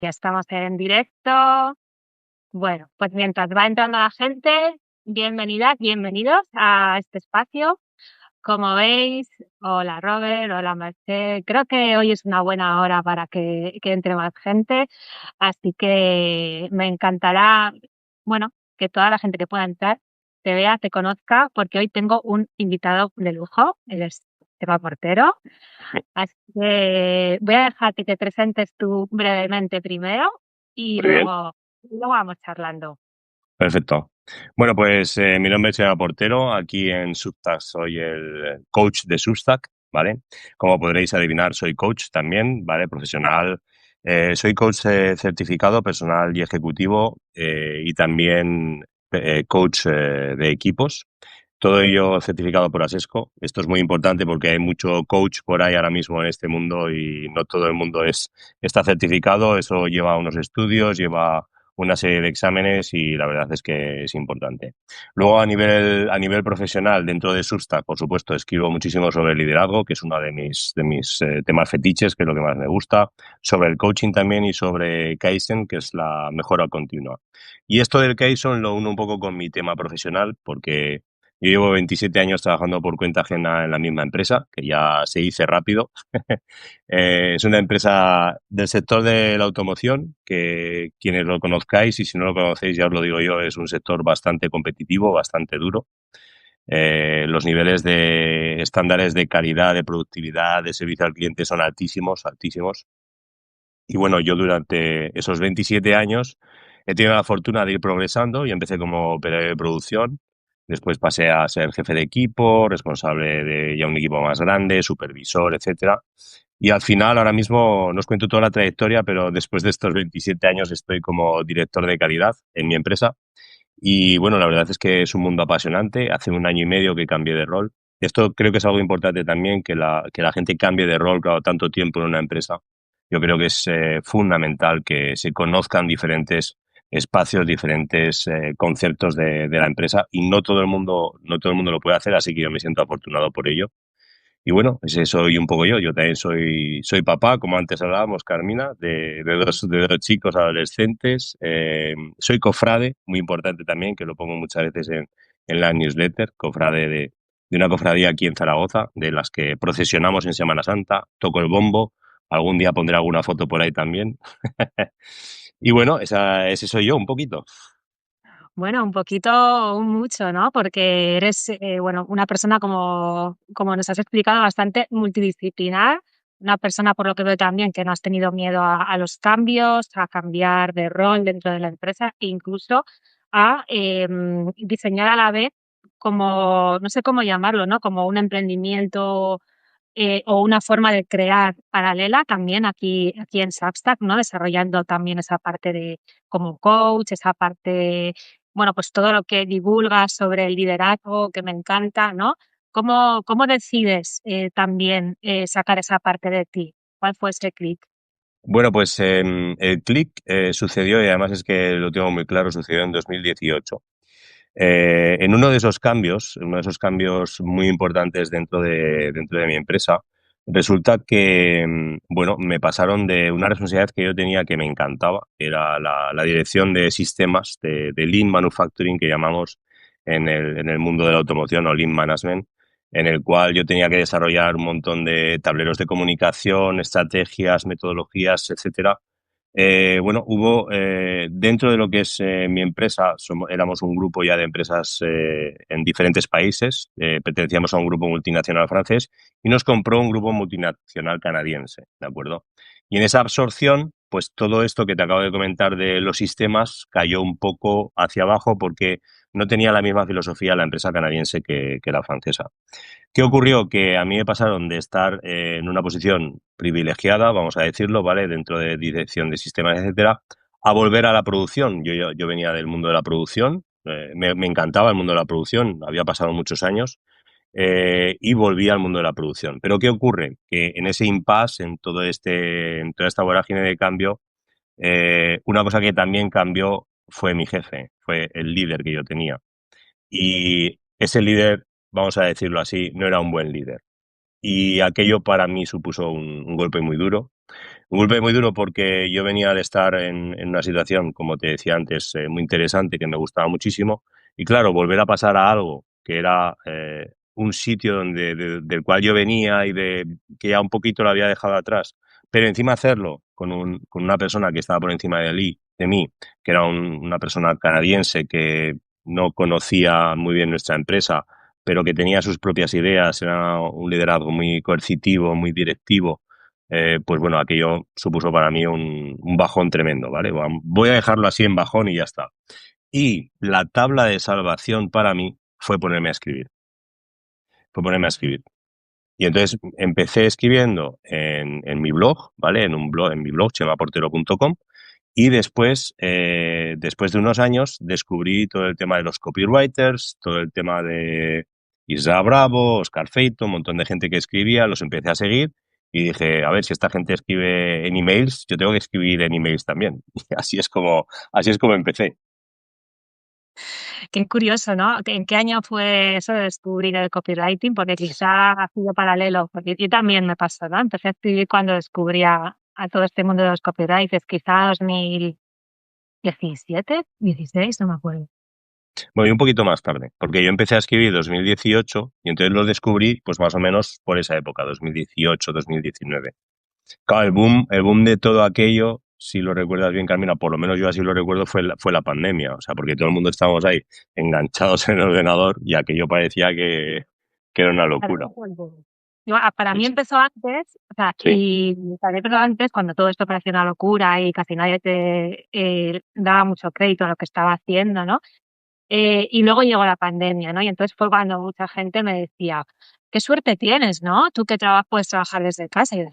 Ya estamos en directo. Bueno, pues mientras va entrando la gente, bienvenidas, bienvenidos a este espacio. Como veis, hola Robert, hola Merced. Creo que hoy es una buena hora para que entre más gente, así que me encantará, bueno, que toda la gente que pueda entrar te vea, te conozca, porque hoy tengo un invitado de lujo, él es Esteban Portero. Así que voy a dejar que te presentes tú brevemente primero y Muy bien, luego vamos charlando. perfecto. Bueno, pues mi nombre es Eva Portero. Aquí en Substack soy el coach de Substack, ¿vale? Como podréis adivinar, soy coach también, ¿vale? Profesional. Soy coach certificado personal y ejecutivo y también coach de equipos. Todo ello certificado por ASESCO. Esto es muy importante porque hay mucho coach por ahí ahora mismo en este mundo y no todo el mundo está certificado. Eso lleva unos estudios, lleva una serie de exámenes y la verdad es que es importante. Luego a nivel profesional, dentro de Substack, por supuesto, escribo muchísimo sobre el liderazgo, que es uno de mis temas fetiches, que es lo que más me gusta, sobre el coaching también y sobre Kaizen, que es la mejora continua. Y esto del Kaizen lo uno un poco con mi tema profesional, porque yo llevo 27 años trabajando por cuenta ajena en la misma empresa, que ya se dice rápido. Es una empresa del sector de la automoción, que quienes lo conozcáis, y si no lo conocéis, ya os lo digo yo, es un sector bastante competitivo, bastante duro. Los niveles de estándares de calidad, de productividad, de servicio al cliente son altísimos, altísimos. Y bueno, yo durante esos 27 años he tenido la fortuna de ir progresando y empecé como operario de producción. Después pasé a ser jefe de equipo, responsable de ya un equipo más grande, supervisor, etcétera. Y al final, ahora mismo, no os cuento toda la trayectoria, pero después de estos 27 años estoy como director de calidad en mi empresa. Y bueno, la verdad es que es un mundo apasionante. Hace un año y medio que cambié de rol. Esto creo que es algo importante también, que la gente cambie de rol cada tanto tiempo en una empresa. Yo creo que es fundamental que se conozcan diferentes espacios, diferentes conceptos de la empresa y no todo el mundo lo puede hacer, así que yo me siento afortunado por ello. Y bueno, ese soy un poco yo. Yo también soy papá, como antes hablábamos, Carmina, de dos chicos adolescentes. Soy cofrade, muy importante también, que lo pongo muchas veces en la newsletter, cofrade de una cofradía aquí en Zaragoza, de las que procesionamos en Semana Santa, toco el bombo, algún día pondré alguna foto por ahí también. Y bueno, ese soy yo un poquito. Bueno, un poquito, un mucho, ¿no? Porque eres, bueno, una persona como nos has explicado, bastante multidisciplinar, una persona, por lo que veo también, que no has tenido miedo a los cambios, a cambiar de rol dentro de la empresa e incluso a diseñar a la vez como, no sé cómo llamarlo, ¿no? Como un emprendimiento o una forma de crear paralela también aquí en Substack, ¿no? Desarrollando también esa parte de como coach, esa parte, bueno, pues todo lo que divulgas sobre el liderazgo, que me encanta, ¿no? ¿Cómo decides también sacar esa parte de ti? ¿Cuál fue ese clic? Bueno, pues el click sucedió, y además es que lo tengo muy claro, sucedió en 2018. En uno de esos cambios muy importantes dentro de mi empresa, resulta que, bueno, me pasaron de una responsabilidad que yo tenía que me encantaba, que era la dirección de sistemas de Lean Manufacturing, que llamamos en el mundo de la automoción, o Lean Management, en el cual yo tenía que desarrollar un montón de tableros de comunicación, estrategias, metodologías, etcétera. Bueno, hubo dentro de lo que es mi empresa, éramos un grupo ya de empresas en diferentes países, pertenecíamos a un grupo multinacional francés y nos compró un grupo multinacional canadiense, ¿de acuerdo? Y en esa absorción, pues todo esto que te acabo de comentar de los sistemas cayó un poco hacia abajo porque no tenía la misma filosofía la empresa canadiense que la francesa. ¿Qué ocurrió? Que a mí me pasaron de estar en una posición privilegiada, vamos a decirlo, ¿vale? Dentro de dirección de sistemas, etcétera, a volver a la producción. Yo venía del mundo de la producción, me encantaba el mundo de la producción, había pasado muchos años y volví al mundo de la producción. Pero ¿qué ocurre? Que en ese impasse, en toda esta vorágine de cambio, una cosa que también cambió fue mi jefe, fue el líder que yo tenía. Y ese líder, vamos a decirlo así, no era un buen líder. Y aquello para mí supuso un golpe muy duro, Un golpe muy duro porque yo venía de estar en una situación, como te decía antes, muy interesante, que me gustaba muchísimo. Y claro, volver a pasar a algo que era un sitio del cual yo venía y que ya un poquito lo había dejado atrás, pero encima hacerlo con una persona que estaba por encima de mí, que era una persona canadiense que no conocía muy bien nuestra empresa, pero que tenía sus propias ideas, era un liderazgo muy coercitivo, muy directivo. Pues bueno, aquello supuso para mí un bajón tremendo, ¿vale? Voy a dejarlo así en bajón y ya está. Y la tabla de salvación para mí fue ponerme a escribir. Y entonces empecé escribiendo en mi blog, ¿vale? En mi blog, chemaportero.com, y después de unos años, descubrí todo el tema de los copywriters, todo el tema de Isra Bravo, Oscar Feito, un montón de gente que escribía, los empecé a seguir y dije, a ver, si esta gente escribe en emails, yo tengo que escribir en emails también. Y así es como empecé. Qué curioso, ¿no? ¿En qué año fue eso de descubrir el copywriting? Porque quizá ha sido paralelo, porque yo también me pasó, ¿no? Empecé a escribir cuando descubría a todo este mundo de los copywriters, quizá 2017, 16, no me acuerdo. Bueno, y un poquito más tarde, porque yo empecé a escribir en 2018 y entonces lo descubrí pues más o menos por esa época, 2018, 2019. Claro, el boom de todo aquello, si lo recuerdas bien, Carmina, por lo menos yo así lo recuerdo, fue la pandemia. O sea, porque todo el mundo estábamos ahí enganchados en el ordenador y aquello parecía que era una Para mí locura. fue el boom. Para Sí, mí sí. empezó antes, o sea, Sí. y para mí empezó antes cuando todo esto parecía una locura y casi nadie te daba mucho crédito a lo que estaba haciendo, ¿no? Y luego llegó la pandemia, ¿no? Y entonces fue cuando mucha gente me decía, qué suerte tienes, ¿no? Tú que puedes trabajar desde casa. Y yo,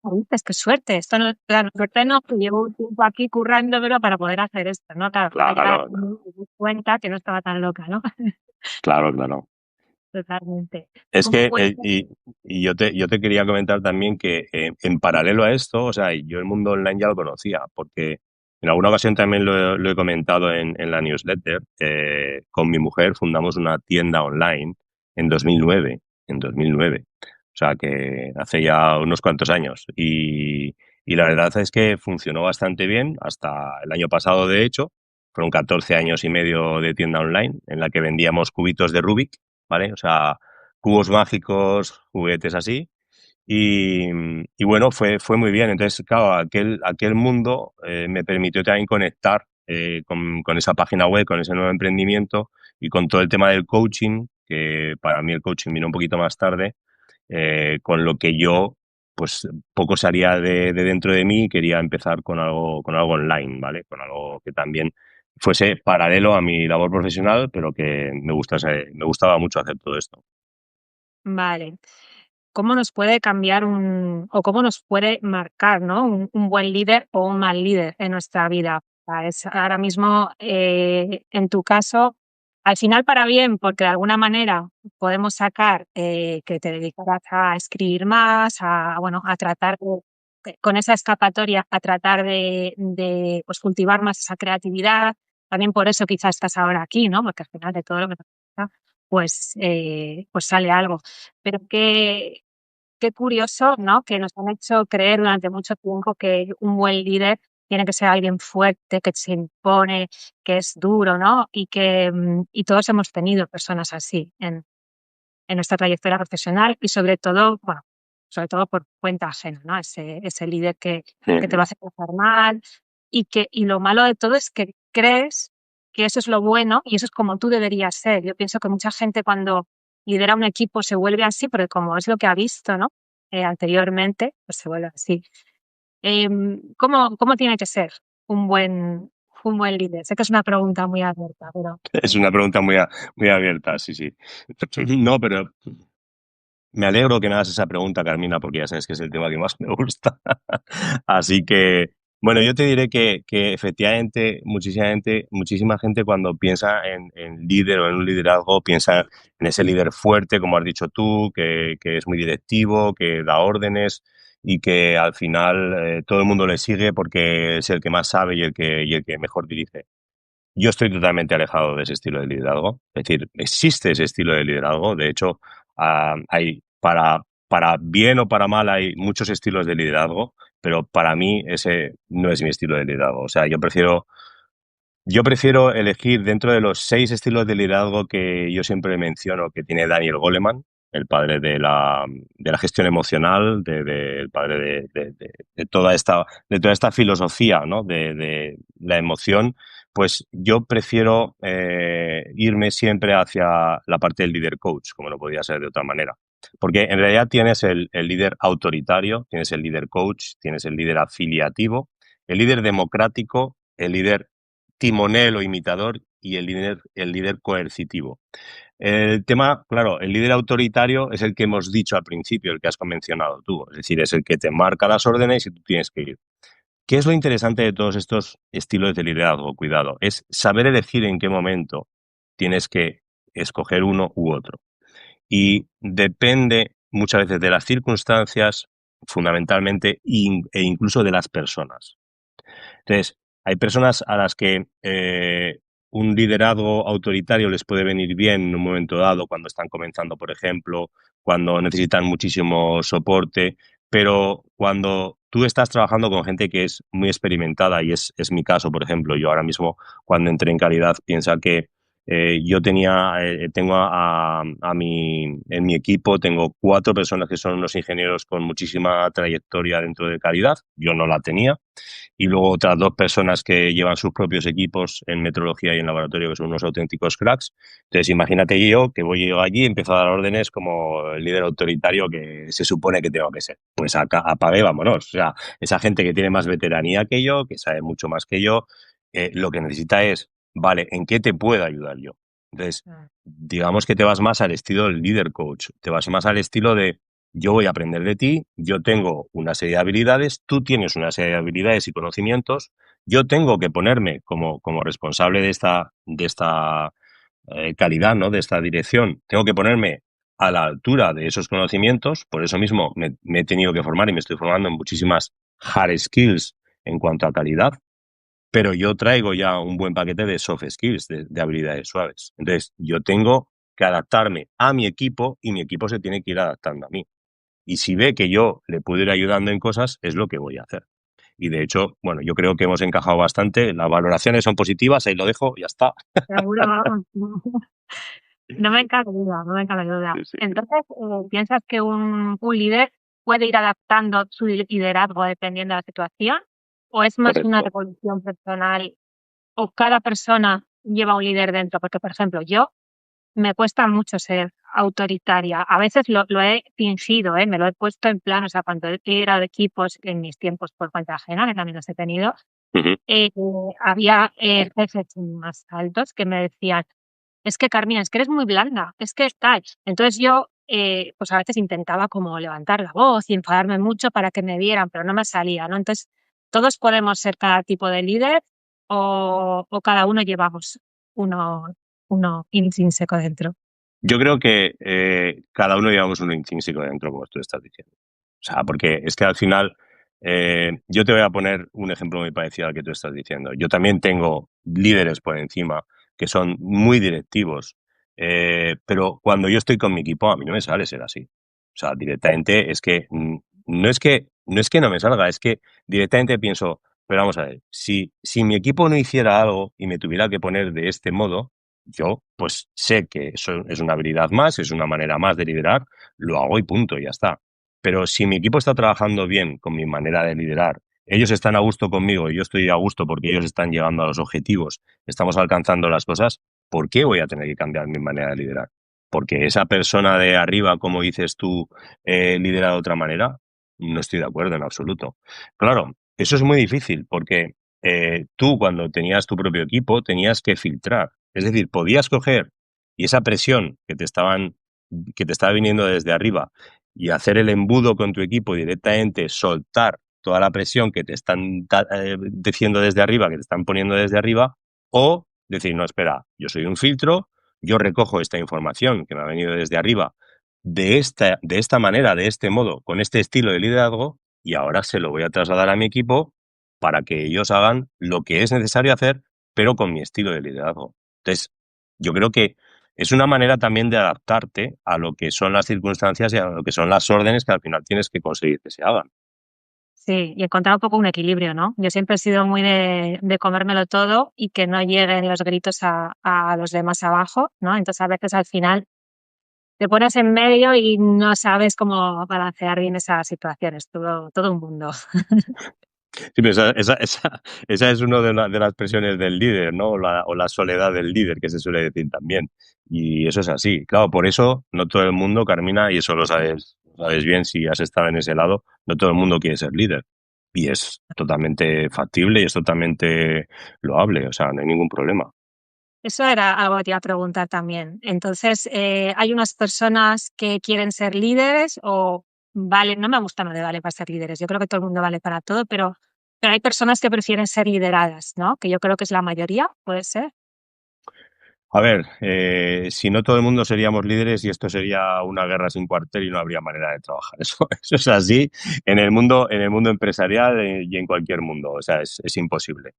"¿Qué dices? Qué suerte. Esto no, claro, suerte no, que llevo un tiempo aquí currándomelo para poder hacer esto, ¿no? Claro, fue allá Claro, me di cuenta que no estaba tan loca, ¿no? claro, claro. Totalmente. Es ¿Cómo que, fue? y yo te quería comentar también que en paralelo a esto, o sea, yo el mundo online ya lo conocía, porque en alguna ocasión también lo he comentado en la newsletter. Con mi mujer fundamos una tienda online en 2009, en 2009. O sea, que hace ya unos cuantos años. Y la verdad es que funcionó bastante bien hasta el año pasado, de hecho. Fueron 14 años y medio de tienda online en la que vendíamos cubitos de Rubik, ¿vale? O sea, cubos mágicos, juguetes así. Y bueno, fue muy bien. Entonces, claro, aquel mundo me permitió también conectar con esa página web, con ese nuevo emprendimiento y con todo el tema del coaching, que para mí el coaching vino un poquito más tarde, con lo que yo, pues poco salía de dentro de mí y quería empezar con algo online, ¿vale? Con algo que también fuese paralelo a mi labor profesional, pero que me gustaba mucho hacer todo esto. Vale. ¿Cómo nos puede cambiar o cómo nos puede marcar, ¿no? Un buen líder o un mal líder en nuestra vida? O sea, es ahora mismo, en tu caso, al final para bien, porque de alguna manera podemos sacar que te dedicarás a escribir más, bueno, a tratar con esa escapatoria, a tratar pues, cultivar más esa creatividad. También por eso quizás estás ahora aquí, ¿no? Porque al final de todo lo que te pasa, pues sale algo. Pero qué curioso, ¿no? Que nos han hecho creer durante mucho tiempo que un buen líder tiene que ser alguien fuerte, que se impone, que es duro, ¿no? Y todos hemos tenido personas así en nuestra trayectoria profesional y sobre todo, bueno, sobre todo por cuenta ajena, ¿no? Ese líder que te va a hacer pasar mal y lo malo de todo es que crees que eso es lo bueno y eso es como tú deberías ser. Yo pienso que mucha gente cuando lidera un equipo se vuelve así porque como es lo que ha visto, ¿no? Anteriormente, pues se vuelve así. ¿Cómo tiene que ser un buen líder? Sé que es una pregunta muy abierta, pero Es una pregunta muy abierta, sí, sí. No, pero me alegro que me hagas esa pregunta, Carmina, porque ya sabes que es el tema que más me gusta. Así que, bueno, yo te diré que efectivamente muchísima gente cuando piensa en líder o en un liderazgo, piensa en ese líder fuerte, como has dicho tú, que es muy directivo, que da órdenes y que al final todo el mundo le sigue porque es el que más sabe y el que mejor dirige. Yo estoy totalmente alejado de ese estilo de liderazgo. Es decir, existe ese estilo de liderazgo. De hecho, hay para para bien o para mal hay muchos estilos de liderazgo, pero para mí ese no es mi estilo de liderazgo. O sea, yo prefiero elegir dentro de los 6 estilos de liderazgo que yo siempre menciono que tiene Daniel Goleman, el padre de la gestión emocional, el padre de toda esta filosofía, ¿no? de la emoción. Pues yo prefiero irme siempre hacia la parte del líder coach, como no podía ser de otra manera. Porque en realidad tienes el líder autoritario, tienes el líder coach, tienes el líder afiliativo, el líder democrático, el líder timonel o imitador y el líder coercitivo. El tema, claro, el líder autoritario es el que hemos dicho al principio, el que has mencionado tú, es decir, es el que te marca las órdenes y tú tienes que ir. ¿Qué es lo interesante de todos estos estilos de liderazgo? Cuidado, es saber elegir en qué momento tienes que escoger uno u otro. Y depende muchas veces de las circunstancias, fundamentalmente, e incluso de las personas. Entonces, hay personas a las que un liderazgo autoritario les puede venir bien en un momento dado, cuando están comenzando, por ejemplo, cuando necesitan muchísimo soporte, pero cuando tú estás trabajando con gente que es muy experimentada, y es mi caso, por ejemplo, yo ahora mismo cuando entré en calidad, piensa que tengo en mi equipo, tengo 4 personas que son unos ingenieros con muchísima trayectoria dentro de calidad, yo no la tenía, y luego otras 2 personas que llevan sus propios equipos en metrología y en laboratorio, que son unos auténticos cracks. Entonces, imagínate yo que voy yo allí y empiezo a dar órdenes como el líder autoritario que se supone que tengo que ser. Pues acá, apague, vámonos. O sea, esa gente que tiene más veteranía que yo, que sabe mucho más que yo, lo que necesita es, vale, ¿en qué te puedo ayudar yo? Entonces, Mm. digamos que te vas más al estilo del líder coach, te vas más al estilo de yo voy a aprender de ti, yo tengo una serie de habilidades, tú tienes una serie de habilidades y conocimientos, yo tengo que ponerme como responsable de esta calidad, ¿no? De esta dirección, tengo que ponerme a la altura de esos conocimientos, por eso mismo me he tenido que formar y me estoy formando en muchísimas hard skills en cuanto a calidad, pero yo traigo ya un buen paquete de soft skills, de habilidades suaves. Entonces, yo tengo que adaptarme a mi equipo y mi equipo se tiene que ir adaptando a mí. Y si ve que yo le puedo ir ayudando en cosas, es lo que voy a hacer. Y de hecho, bueno, yo creo que hemos encajado bastante. Las valoraciones son positivas, ahí lo dejo, ya está. Seguro, vamos. No me cabe duda, no me cabe duda. Sí, sí, Entonces, ¿piensas que un líder puede ir adaptando su liderazgo dependiendo de la situación? ¿O es más una correcto. revolución personal? ¿O cada persona lleva un líder dentro? Porque, por ejemplo, yo me cuesta mucho ser autoritaria. A veces lo he fingido, ¿eh? Me lo he puesto en plan, o sea, cuando he liderado equipos en mis tiempos por cuenta ajena, que también los he tenido, Ujú. eh, había jefes más altos que me decían: "Es que Carmina, es que eres muy blanda, es que tal". Entonces yo, pues a veces intentaba como levantar la voz y enfadarme mucho para que me vieran, pero no me salía, ¿no? Entonces, ¿todos podemos ser cada tipo de líder o cada uno llevamos uno uno intrínseco dentro? Yo creo que cada uno llevamos un intrínseco dentro, como tú estás diciendo. O sea, porque es que al final, yo te voy a poner un ejemplo muy parecido al que tú estás diciendo. Yo también tengo líderes por encima que son muy directivos, pero cuando yo estoy con mi equipo, a mí no me sale ser así. O sea, directamente es que no es que no me salga, es que directamente pienso, pero vamos a ver, si mi equipo no hiciera algo y me tuviera que poner de este modo, yo pues sé que eso es una habilidad más, es una manera más de liderar, lo hago y punto, ya está. Pero si mi equipo está trabajando bien con mi manera de liderar, ellos están a gusto conmigo y yo estoy a gusto porque ellos están llegando a los objetivos, estamos alcanzando las cosas, ¿por qué voy a tener que cambiar mi manera de liderar? Porque esa persona de arriba, como dices tú, lidera de otra manera, no estoy de acuerdo en absoluto. Claro, eso es muy difícil porque tú cuando tenías tu propio equipo tenías que filtrar. Es decir, podías coger y esa presión que te estaba viniendo desde arriba y hacer el embudo con tu equipo y directamente soltar toda la presión que te están diciendo desde arriba, que te están poniendo desde arriba, o decir, no, espera, yo soy un filtro, yo recojo esta información que me ha venido desde arriba de esta manera, de este modo, con este estilo de liderazgo, y ahora se lo voy a trasladar a mi equipo para que ellos hagan lo que es necesario hacer, pero con mi estilo de liderazgo. Entonces, yo creo que es una manera también de adaptarte a lo que son las circunstancias y a lo que son las órdenes que al final tienes que conseguir que se hagan. Sí, y encontrar un poco un equilibrio, ¿no? Yo siempre he sido muy de comérmelo todo y que no lleguen los gritos a los demás abajo, ¿no? Entonces, a veces al final te pones en medio y no sabes cómo balancear bien esas situaciones, todo un mundo. Sí, pero esa es una de las presiones del líder, ¿no? O la soledad del líder, que se suele decir también. Y eso es así. Claro, por eso no todo el mundo, Carmina, y eso lo sabes bien si has estado en ese lado, no todo el mundo quiere ser líder. Y es totalmente factible y es totalmente loable, o sea, no hay ningún problema. Eso era algo que te iba a preguntar también. Entonces, ¿hay unas personas que quieren ser líderes o vale? No me gusta lo de vale para ser líderes, yo creo que todo el mundo vale para todo, pero hay personas que prefieren ser lideradas, ¿no? Que yo creo que es la mayoría, ¿puede ser? A ver, si no todo el mundo seríamos líderes y esto sería una guerra sin cuartel y no habría manera de trabajar. Eso es así en el mundo empresarial y en cualquier mundo. O sea, es imposible.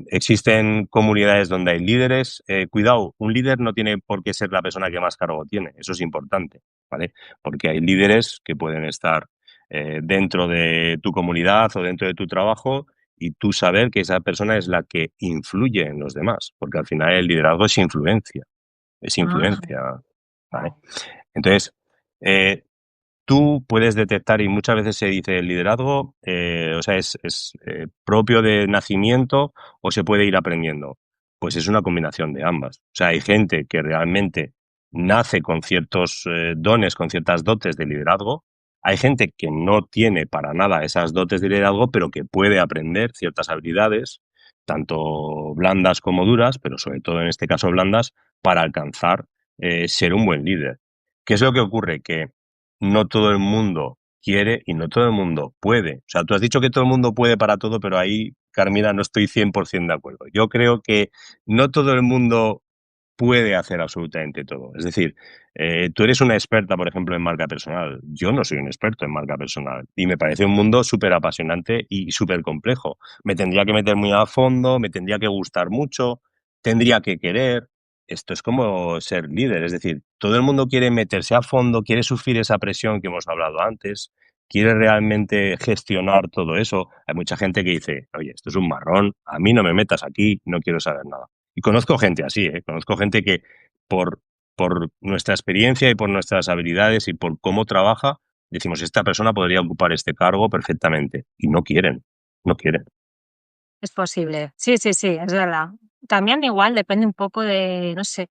Existen comunidades donde hay líderes. Cuidado, un líder no tiene por qué ser la persona que más cargo tiene. Eso es importante, ¿vale? Porque hay líderes que pueden estar dentro de tu comunidad o dentro de tu trabajo y tú saber que esa persona es la que influye en los demás, porque al final el liderazgo es Ah, influencia, ¿vale? Entonces, eh, tú puedes detectar, y muchas veces se dice el liderazgo, o sea, es propio de nacimiento o se puede ir aprendiendo. Pues es una combinación de ambas. O sea, hay gente que realmente nace con ciertos dones, con ciertas dotes de liderazgo. Hay gente que no tiene para nada esas dotes de liderazgo, pero que puede aprender ciertas habilidades, tanto blandas como duras, pero sobre todo en este caso blandas, para alcanzar ser un buen líder. ¿Qué es lo que ocurre? Que no todo el mundo quiere y no todo el mundo puede. O sea, tú has dicho que todo el mundo puede para todo, pero ahí, Carmina, no estoy 100% de acuerdo. Yo creo que no todo el mundo puede hacer absolutamente todo. Es decir, tú eres una experta, por ejemplo, en marca personal. Yo no soy un experto en marca personal y me parece un mundo súper apasionante y súper complejo. Me tendría que meter muy a fondo, me tendría que gustar mucho, tendría que querer. Esto es como ser líder, es decir, todo el mundo quiere meterse a fondo, quiere sufrir esa presión que hemos hablado antes, quiere realmente gestionar todo eso. Hay mucha gente que dice, oye, esto es un marrón, a mí no me metas aquí, no quiero saber nada. Y conozco gente así, ¿eh? Conozco gente que por, por nuestra experiencia y por nuestras habilidades y por cómo trabaja, decimos, esta persona podría ocupar este cargo perfectamente. Y no quieren, no quieren. es posible. Sí, sí, sí, es verdad. También igual depende un poco de, no sé,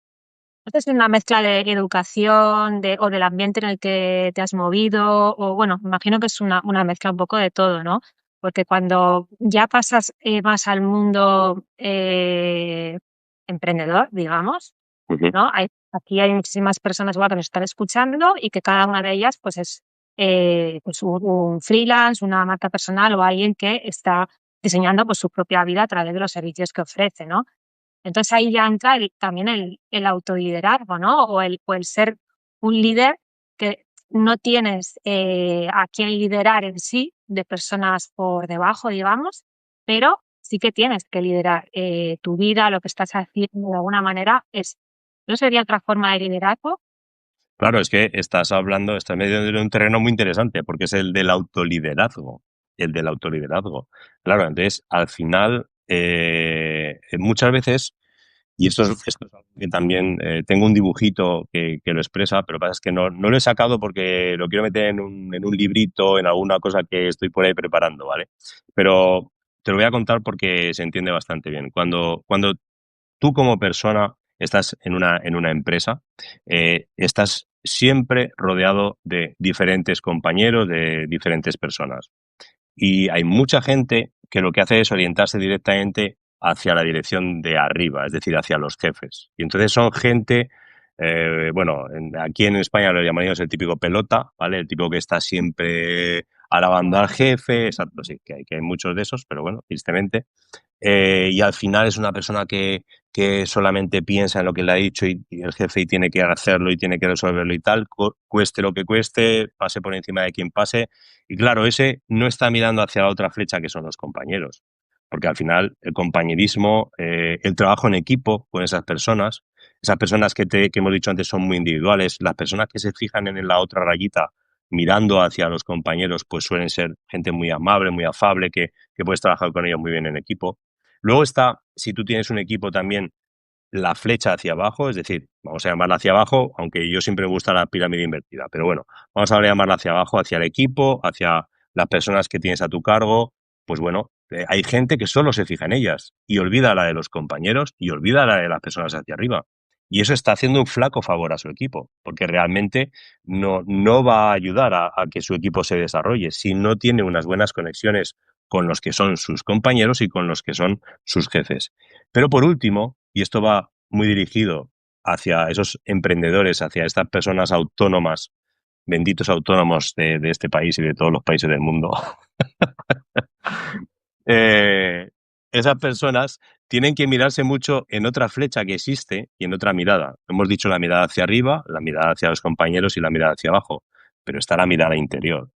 no sé si es una mezcla de educación o del ambiente en el que te has movido, o bueno, me imagino que es una mezcla un poco de todo, ¿no? Porque cuando ya pasas más al mundo emprendedor, digamos, Ujú. ¿no? Aquí hay muchísimas personas igual que nos están escuchando y que cada una de ellas pues es pues un freelance, una marca personal o alguien que está diseñando pues su propia vida a través de los servicios que ofrece, ¿no? Entonces ahí ya entra también el autoliderazgo, ¿no? O el ser un líder que no tienes a quién liderar en sí, de personas por debajo, digamos, pero sí que tienes que liderar tu vida, lo que estás haciendo de alguna manera es, ¿no sería otra forma de liderazgo? Claro, es que estás hablando, estás medio en un terreno muy interesante, porque es el del autoliderazgo. El del autoliderazgo. Claro, entonces, al final, muchas veces, y esto es algo que también tengo un dibujito que lo expresa, pero lo que pasa es que no lo he sacado porque lo quiero meter en un librito, en alguna cosa que estoy por ahí preparando, ¿vale? Pero te lo voy a contar porque se entiende bastante bien. Cuando tú como persona estás en una empresa, estás siempre rodeado de diferentes compañeros, de diferentes personas. Y hay mucha gente que lo que hace es orientarse directamente hacia la dirección de arriba, es decir, hacia los jefes. Y entonces son gente, bueno, aquí en España lo llamaríamos el típico pelota, ¿vale? El tipo que está siempre alabando al jefe, exacto, sí, que hay muchos de esos, pero bueno, tristemente. Y al final es una persona que solamente piensa en lo que le ha dicho y el jefe y tiene que hacerlo y tiene que resolverlo y tal, cueste lo que cueste, pase por encima de quien pase. Y claro, ese no está mirando hacia la otra flecha que son los compañeros, porque al final el compañerismo, el trabajo en equipo con esas personas, Esas personas que hemos dicho antes son muy individuales. Las personas que se fijan en la otra rayita mirando hacia los compañeros, pues suelen ser gente muy amable, muy afable, que puedes trabajar con ellos muy bien en equipo. Luego está, si tú tienes un equipo también, la flecha hacia abajo, es decir, vamos a llamarla hacia abajo, aunque yo siempre me gusta la pirámide invertida, pero bueno, vamos a llamarla hacia abajo, hacia el equipo, hacia las personas que tienes a tu cargo. Pues bueno, hay gente que solo se fija en ellas y olvida la de los compañeros y olvida la de las personas hacia arriba. Y eso está haciendo un flaco favor a su equipo, porque realmente no va a ayudar a que su equipo se desarrolle si no tiene unas buenas conexiones con los que son sus compañeros y con los que son sus jefes. Pero por último, y esto va muy dirigido hacia esos emprendedores, hacia estas personas autónomas, benditos autónomos de este país y de todos los países del mundo, eh, esas personas tienen que mirarse mucho en otra flecha que existe y en otra mirada. Hemos dicho la mirada hacia arriba, la mirada hacia los compañeros y la mirada hacia abajo, pero está la mirada interior.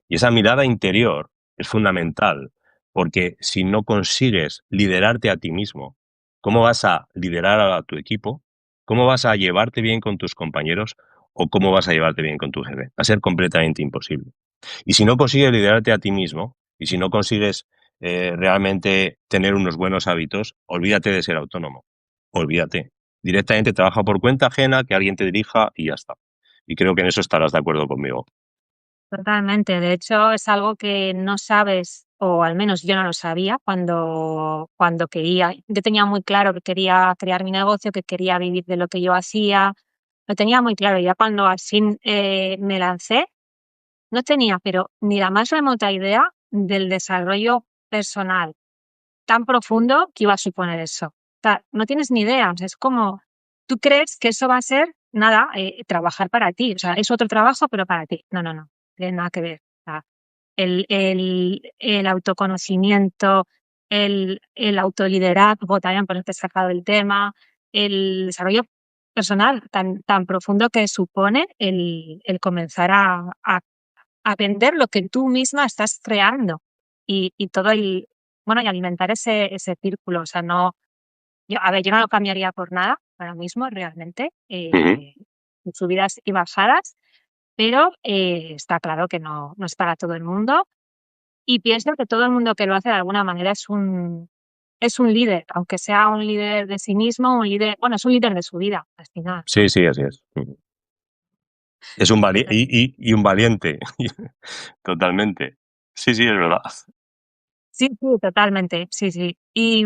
Y esa mirada interior es fundamental, porque si no consigues liderarte a ti mismo, ¿cómo vas a liderar a tu equipo? ¿Cómo vas a llevarte bien con tus compañeros? ¿O cómo vas a llevarte bien con tu jefe? Va a ser completamente imposible. Y si no consigues liderarte a ti mismo, y si no consigues realmente tener unos buenos hábitos, olvídate de ser autónomo. Olvídate. Directamente trabaja por cuenta ajena, que alguien te dirija y ya está. Y creo que en eso estarás de acuerdo conmigo. Totalmente. De hecho, es algo que no sabes, o al menos yo no lo sabía cuando quería. Yo tenía muy claro que quería crear mi negocio, que quería vivir de lo que yo hacía. Lo tenía muy claro. Ya cuando así me lancé, no tenía, pero ni la más remota idea del desarrollo personal tan profundo que iba a suponer eso. O sea, no tienes ni idea. O sea, es como, tú crees que eso va a ser, nada, trabajar para ti. O sea, es otro trabajo, pero para ti. No, no, no. Tiene nada que ver. O sea, el autoconocimiento, el autoliderazgo, también por eso te he sacado el tema, el desarrollo personal tan profundo que supone el comenzar a vender lo que tú misma estás creando y todo bueno, y alimentar ese círculo. O sea, no, a ver, yo no lo cambiaría por nada ahora mismo, realmente, Ujú. subidas y bajadas, pero está claro que no es para todo el mundo. Y pienso que todo el mundo que lo hace de alguna manera es un líder, aunque sea un líder de sí mismo, un líder, bueno, es un líder de su vida, al final. Sí, sí, así es. Ujú. Es un y un valiente, totalmente. Sí, sí, es verdad. Sí, sí, totalmente, sí, sí. Y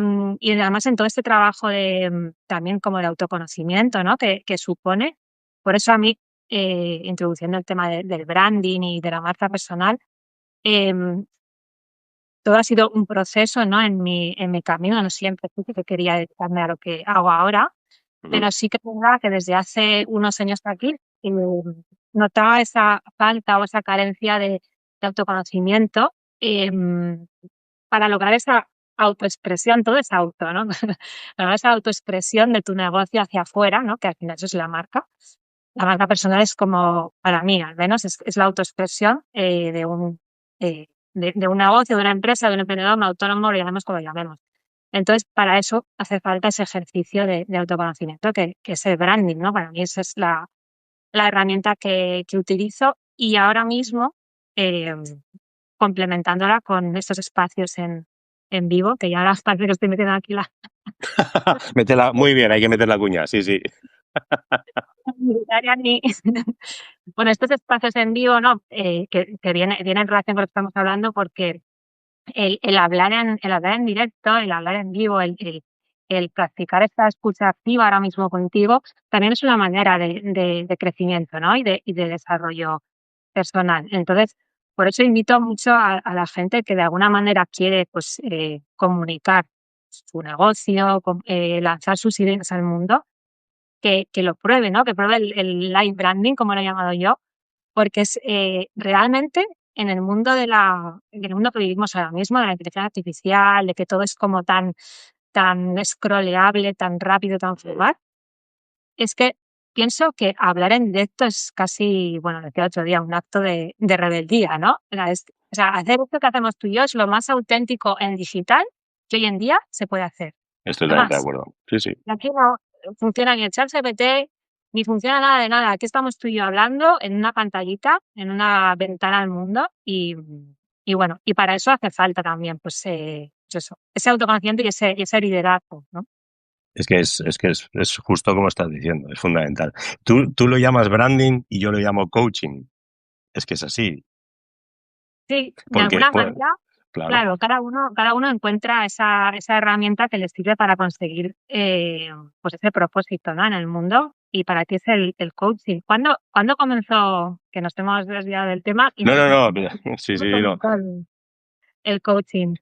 además en todo este trabajo de, también como de autoconocimiento, ¿no? Que supone, por eso a mí, introduciendo el tema del branding y de la marca personal, em, todo ha sido un proceso, ¿no? En mi camino, no siempre supe que quería dedicarme a lo que hago ahora, Ujú. pero sí que es verdad que desde hace unos años para aquí, notaba esa falta o esa carencia de autoconocimiento, para lograr esa autoexpresión. Todo es auto, ¿no? Lograr esa autoexpresión de tu negocio hacia afuera, ¿no? Que al final eso es la marca. La marca personal es como, para mí al menos, es la autoexpresión, de un negocio, de una empresa, de un emprendedor, un autónomo, lo llamemos como lo llamemos. Entonces, para eso hace falta ese ejercicio de autoconocimiento que es el branding, ¿no? Para mí esa es la herramienta que utilizo y ahora mismo, em, complementándola con estos espacios en vivo, que ya ahora parece que estoy metiendo aquí la Métela, muy bien, hay que meter la cuña, sí, sí. publicitaria ni bueno, estos espacios en vivo, ¿no? Que viene en relación con lo que estamos hablando, porque el hablar en directo, el hablar en vivo, el practicar esta escucha activa ahora mismo contigo, también es una manera de crecimiento, ¿no? Y de desarrollo personal. Entonces, por eso invito mucho a la gente que de alguna manera quiere, pues, comunicar su negocio, lanzar sus ideas al mundo, que lo pruebe, ¿no? Que pruebe el live branding, como lo he llamado yo, porque es, realmente en el mundo que vivimos ahora mismo, de la inteligencia artificial, de que todo es como tan scrolleable, tan rápido, tan fugaz, es que pienso que hablar en directo es casi, bueno, decía otro día, un acto de rebeldía, ¿no? O sea, hacer esto que hacemos tú y yo es lo más auténtico en digital que hoy en día se puede hacer. Estoy No totalmente de más. acuerdo. Sí, sí. Y aquí no. funciona ni el ChatGPT, ni funciona nada de nada. Aquí estamos tú y yo hablando en una pantallita, en una ventana al mundo y bueno, y para eso hace falta también, pues eso, ese autoconocimiento y ese liderazgo, ¿no? Es justo como estás diciendo, es fundamental. Tú lo llamas branding y yo lo llamo coaching. Es que es así, Sí, de porque, alguna manera, claro. claro, cada uno encuentra esa herramienta que le sirve para conseguir, pues ese propósito, ¿no? En el mundo, y para ti es el coaching. ¿Cuándo comenzó? Que nos hemos desviado del tema y No, no no, hemos no, sí, ¿cuándo sí, no. comenzó el coaching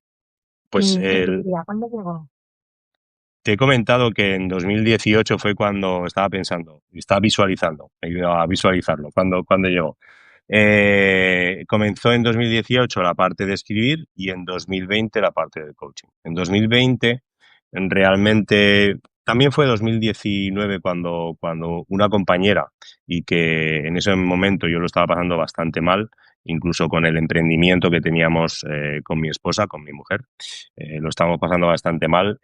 Pues en tu vida? ¿Cuándo llegó? te he comentado que en 2018 fue cuando estaba pensando, estaba visualizando, he ido a visualizarlo, cuando llegó. Comenzó en 2018 la parte de escribir y en 2020 la parte del coaching. En 2020 realmente también fue 2019 cuando una compañera y que en ese momento yo lo estaba pasando bastante mal, incluso con el emprendimiento que teníamos con mi esposa, con mi mujer, lo estábamos pasando bastante mal.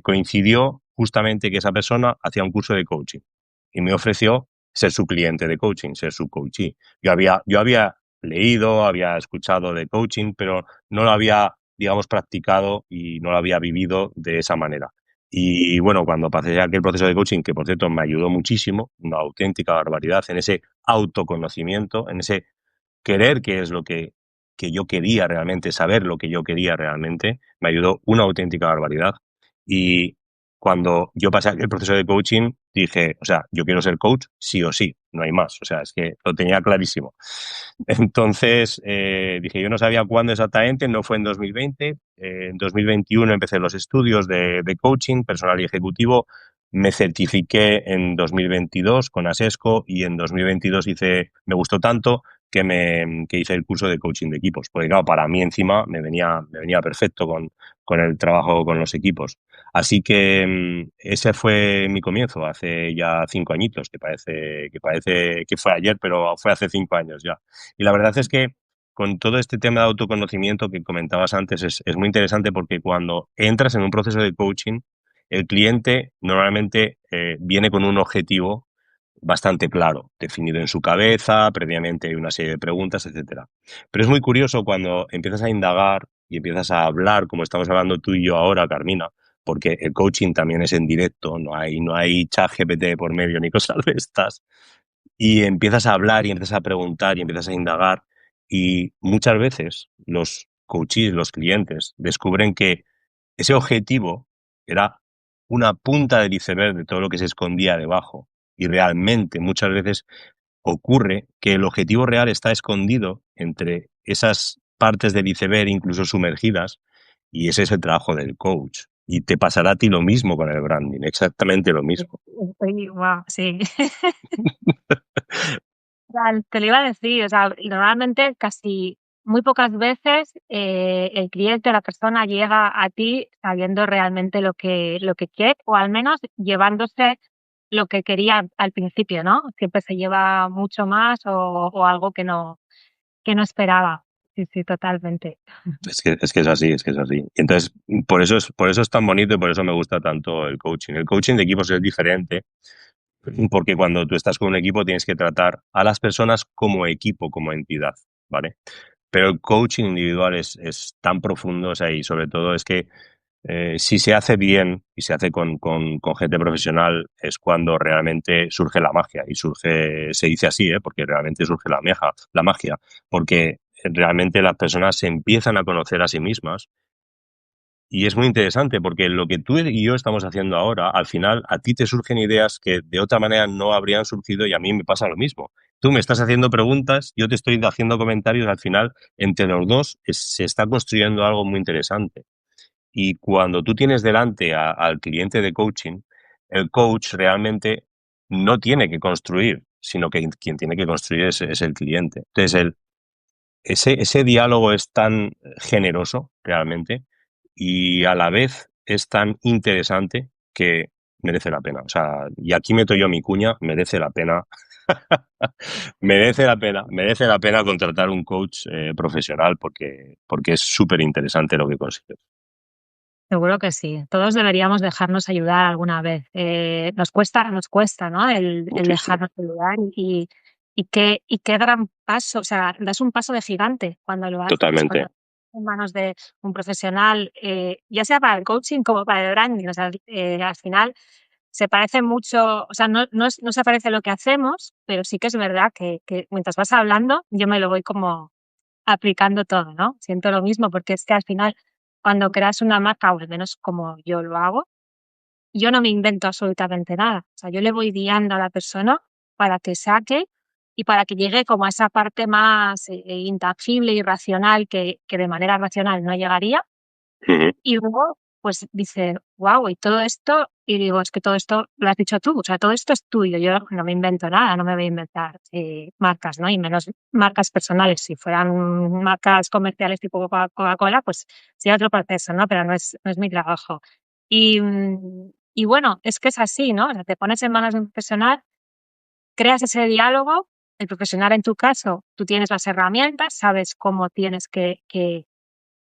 Coincidió justamente que esa persona hacía un curso de coaching y me ofreció ser su cliente de coaching, ser su coachee. Yo había leído, había escuchado de coaching, pero no lo había, digamos, practicado y no lo había vivido de esa manera. Y bueno, cuando pasé aquel proceso de coaching, que por cierto me ayudó muchísimo, una auténtica barbaridad en ese autoconocimiento, en ese querer qué es lo que yo quería realmente, saber lo que yo quería realmente, me ayudó una auténtica barbaridad. Y cuando yo pasé el proceso de coaching, dije, o sea, yo quiero ser coach sí o sí, no hay más. O sea, es que lo tenía clarísimo. Entonces, dije, yo no sabía cuándo exactamente, no fue en 2020. En 2021 empecé los estudios de coaching personal y ejecutivo. Me certifiqué en 2022 con Asesco y en 2022 me gustó tanto que hice el curso de coaching de equipos. Porque claro, para mí encima me venía perfecto con el trabajo con los equipos. Así que ese fue mi comienzo, hace ya 5 añitos, que parece que fue ayer, pero fue hace 5 años ya. Y la verdad es que con todo este tema de autoconocimiento que comentabas antes es muy interesante porque cuando entras en un proceso de coaching, el cliente normalmente viene con un objetivo bastante claro, definido en su cabeza, previamente hay una serie de preguntas, etcétera. Pero es muy curioso cuando empiezas a indagar y empiezas a hablar, como estamos hablando tú y yo ahora, Carmina, porque el coaching también es en directo, no hay chat GPT por medio ni cosas de estas. Y empiezas a hablar y empiezas a preguntar y empiezas a indagar y muchas veces los coaches, los clientes, descubren que ese objetivo era una punta del iceberg de todo lo que se escondía debajo. Y realmente muchas veces ocurre que el objetivo real está escondido entre esas partes del iceberg, incluso sumergidas, y ese es el trabajo del coach. Y te pasará a ti lo mismo con el branding, exactamente lo mismo. Estoy guau, sí. Te lo iba a decir, o sea, y normalmente casi muy pocas veces, el cliente o la persona llega a ti sabiendo realmente lo que quiere, o al menos llevándose lo que quería al principio, ¿no? Siempre se lleva mucho más o algo que no esperaba. Sí, sí, totalmente. Es que es así, es que es así. Y entonces, por eso es tan bonito y por eso me gusta tanto el coaching. El coaching de equipos es diferente, porque cuando tú estás con un equipo tienes que tratar a las personas como equipo, como entidad, ¿vale? Pero el coaching individual es tan profundo, o sea, y sobre todo es que si se hace bien y se hace con gente profesional, es cuando realmente surge la magia. Y se dice así, porque realmente surge la magia, porque realmente las personas se empiezan a conocer a sí mismas. Y es muy interesante porque lo que tú y yo estamos haciendo ahora, al final a ti te surgen ideas que de otra manera no habrían surgido y a mí me pasa lo mismo. Tú me estás haciendo preguntas, yo te estoy haciendo comentarios, al final entre los dos se está construyendo algo muy interesante. Y cuando tú tienes delante al cliente de coaching, el coach realmente no tiene que construir, sino que quien tiene que construir es el cliente. Entonces, ese diálogo es tan generoso realmente y a la vez es tan interesante que merece la pena. O sea, y aquí meto yo mi cuña, merece la pena. Merece la pena contratar un coach profesional porque es súper interesante lo que consigue. Seguro que sí. Todos deberíamos dejarnos ayudar alguna vez. Nos cuesta, ¿no? El Muchísimo. dejarnos ayudar y qué gran paso, o sea, das un paso de gigante cuando lo haces, Totalmente. cuando en manos de un profesional, ya sea para el coaching como para el branding. O sea, al final se parece mucho, o sea, no se parece lo que hacemos, pero sí que es verdad que mientras vas hablando, yo me lo voy como aplicando todo, ¿no? Siento lo mismo, porque es que al final, cuando creas una marca, o al menos como yo lo hago, yo no me invento absolutamente nada. O sea, yo le voy guiando a la persona para que saque y para que llegue como a esa parte más intangible y racional que de manera racional no llegaría. Ujú. Y luego, pues dice: "Guau, y todo esto", y digo: "Es que todo esto lo has dicho tú, o sea, todo esto es tuyo, yo no me invento nada, no me voy a inventar, marcas", ¿no? Y menos marcas personales. Si fueran marcas comerciales tipo Coca-Cola, pues sería otro proceso, ¿no? Pero no es mi trabajo. Y bueno, es que es así, ¿no? O sea, te pones en manos de un profesional, creas ese diálogo, el profesional en tu caso, tú tienes las herramientas, sabes cómo tienes que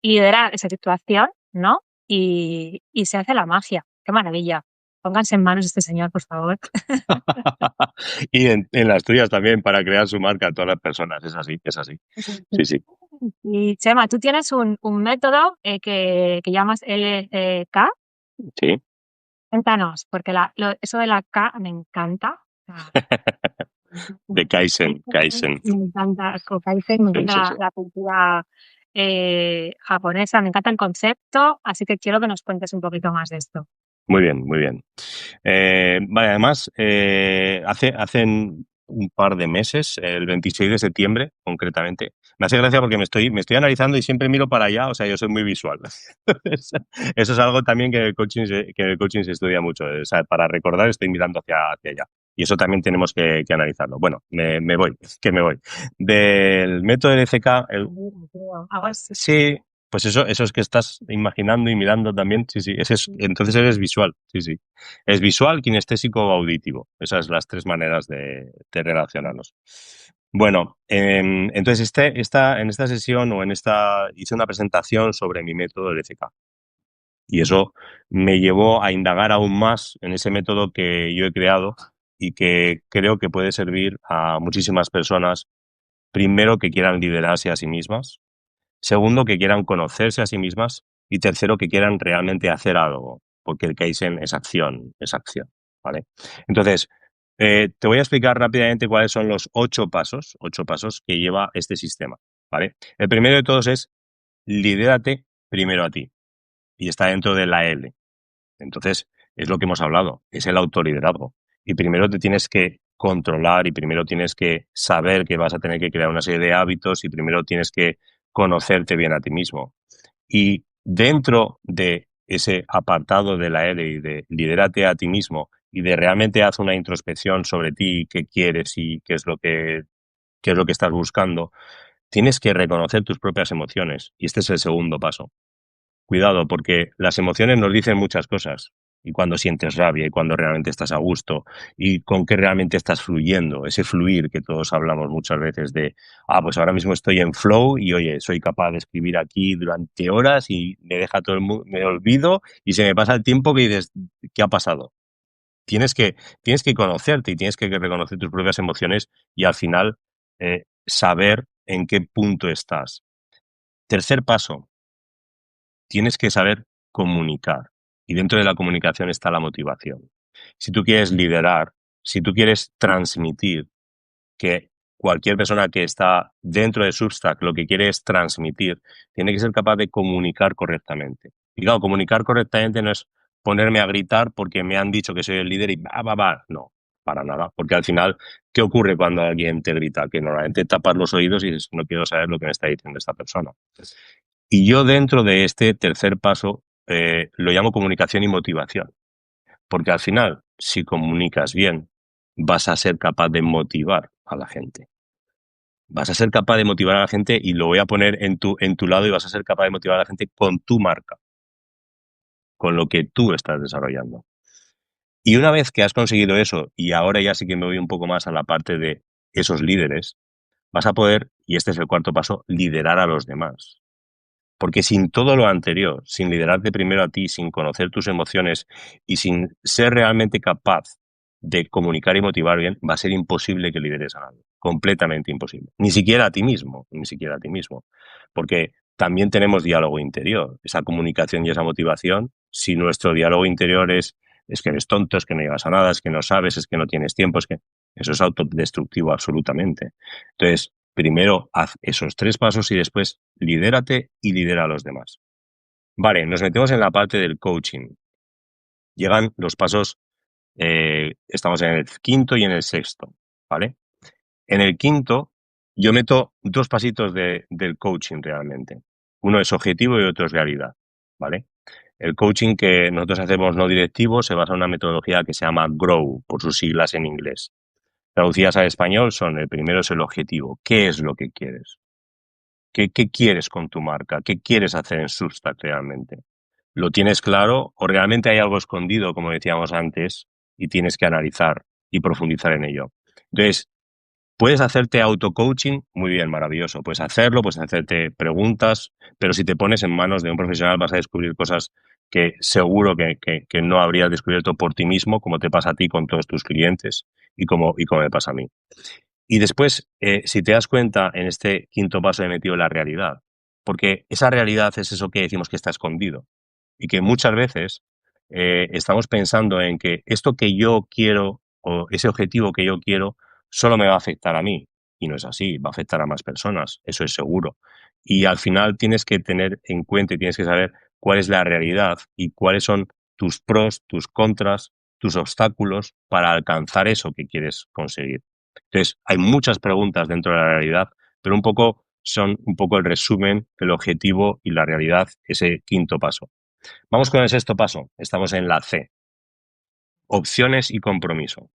liderar esa situación, ¿no? Y se hace la magia. Qué maravilla. Pónganse en manos de este señor, por favor. Y en las tuyas también, para crear su marca, todas las personas. Es así, es así. Sí, sí. Y Chema, tú tienes un método que llamas LCK. Sí. Cuéntanos, porque eso de la K me encanta. Ah, De Kaizen, Kaizen. me encanta Kaizen, me Sí, encanta sí, sí. la cultura japonesa, me encanta el concepto, así que quiero que nos cuentes un poquito más de esto. Muy bien, muy bien. Vale, además, hacen un par de meses, el 26 de septiembre, concretamente. Me hace gracia porque me estoy analizando y siempre miro para allá, o sea, yo soy muy visual. Entonces, eso es algo también que en el coaching se estudia mucho. O sea, para recordar estoy mirando hacia allá. Y eso también tenemos que analizarlo. Bueno, me voy, que me voy. Del método LCK, Algo así. sí, pues eso es que estás imaginando y mirando también. Sí, sí, entonces eres visual. Sí, sí. Es visual, kinestésico o auditivo. Esas son las tres maneras de relacionarnos. Bueno, entonces en esta sesión o hice una presentación sobre mi método LCK. Y eso me llevó a indagar aún más en ese método que yo he creado y que creo que puede servir a muchísimas personas, primero que quieran liderarse a sí mismas. Segundo, que quieran conocerse a sí mismas. Y tercero, que quieran realmente hacer algo, porque el Kaizen es acción, ¿vale? Entonces, te voy a explicar rápidamente cuáles son los 8 pasos que lleva este sistema, ¿vale? El primero de todos es lidérate primero a ti y está dentro de la L. Entonces, es lo que hemos hablado, es el autoliderazgo. Y primero te tienes que controlar y primero tienes que saber que vas a tener que crear una serie de hábitos y primero tienes que conocerte bien a ti mismo. Y dentro de ese apartado de la L y de lidérate a ti mismo y de realmente haz una introspección sobre ti, qué quieres y qué es lo que estás buscando, tienes que reconocer tus propias emociones. Y este es el segundo paso. Cuidado, porque las emociones nos dicen muchas cosas. Y cuando sientes rabia, y cuando realmente estás a gusto, y con qué realmente estás fluyendo, ese fluir que todos hablamos muchas veces de, pues ahora mismo estoy en flow y oye, soy capaz de escribir aquí durante horas y me deja todo el mundo, me olvido y se me pasa el tiempo que dices, ¿qué ha pasado? Tienes que conocerte y tienes que reconocer tus propias emociones y al final saber en qué punto estás. Tercer paso, tienes que saber comunicar. Y dentro de la comunicación está la motivación. Si tú quieres liderar, si tú quieres transmitir, que cualquier persona que está dentro de Substack lo que quiere es transmitir, tiene que ser capaz de comunicar correctamente. Y claro, comunicar correctamente no es ponerme a gritar porque me han dicho que soy el líder y va, va, va. No, para nada. Porque al final, ¿qué ocurre cuando alguien te grita? Que normalmente tapas los oídos y dices, no quiero saber lo que me está diciendo esta persona. Y yo dentro de este tercer paso lo llamo comunicación y motivación, porque al final, si comunicas bien, vas a ser capaz de motivar a la gente. Vas a ser capaz de motivar a la gente y lo voy a poner en tu lado y vas a ser capaz de motivar a la gente con tu marca, con lo que tú estás desarrollando. Y una vez que has conseguido eso, y ahora ya sí que me voy un poco más a la parte de esos líderes, vas a poder, y este es el cuarto paso, liderar a los demás. Porque sin todo lo anterior, sin liderarte primero a ti, sin conocer tus emociones y sin ser realmente capaz de comunicar y motivar bien, va a ser imposible que lideres a nadie. Completamente imposible. Ni siquiera a ti mismo, ni siquiera a ti mismo. Porque también tenemos diálogo interior, esa comunicación y esa motivación. Si nuestro diálogo interior es que eres tonto, es que no llegas a nada, es que no sabes, es que no tienes tiempo, es que eso es autodestructivo absolutamente. Entonces, primero haz esos 3 pasos y después lidérate y lidera a los demás. Vale, nos metemos en la parte del coaching. Llegan los pasos, estamos en el quinto y en el sexto, ¿vale? En el quinto, yo meto 2 pasitos del coaching realmente. Uno es objetivo y otro es realidad, ¿vale? El coaching que nosotros hacemos no directivo se basa en una metodología que se llama GROW, por sus siglas en inglés. Traducidas al español son, el primero es el objetivo. ¿Qué es lo que quieres? ¿Qué quieres con tu marca? ¿Qué quieres hacer en Substack realmente? ¿Lo tienes claro o realmente hay algo escondido, como decíamos antes, y tienes que analizar y profundizar en ello? Entonces, puedes hacerte auto-coaching, muy bien, maravilloso. Puedes hacerlo, puedes hacerte preguntas, pero si te pones en manos de un profesional vas a descubrir cosas que seguro que no habrías descubierto por ti mismo, como te pasa a ti con todos tus clientes y como me pasa a mí. Y después, si te das cuenta, en este quinto paso he metido la realidad, porque esa realidad es eso que decimos que está escondido y que muchas veces estamos pensando en que esto que yo quiero o ese objetivo que yo quiero solo me va a afectar a mí. Y no es así, va a afectar a más personas, eso es seguro. Y al final tienes que tener en cuenta y tienes que saber cuál es la realidad y cuáles son tus pros, tus contras, tus obstáculos para alcanzar eso que quieres conseguir. Entonces, hay muchas preguntas dentro de la realidad, pero son un poco el resumen, el objetivo y la realidad, ese quinto paso. Vamos con el sexto paso. Estamos en la C, opciones y compromiso.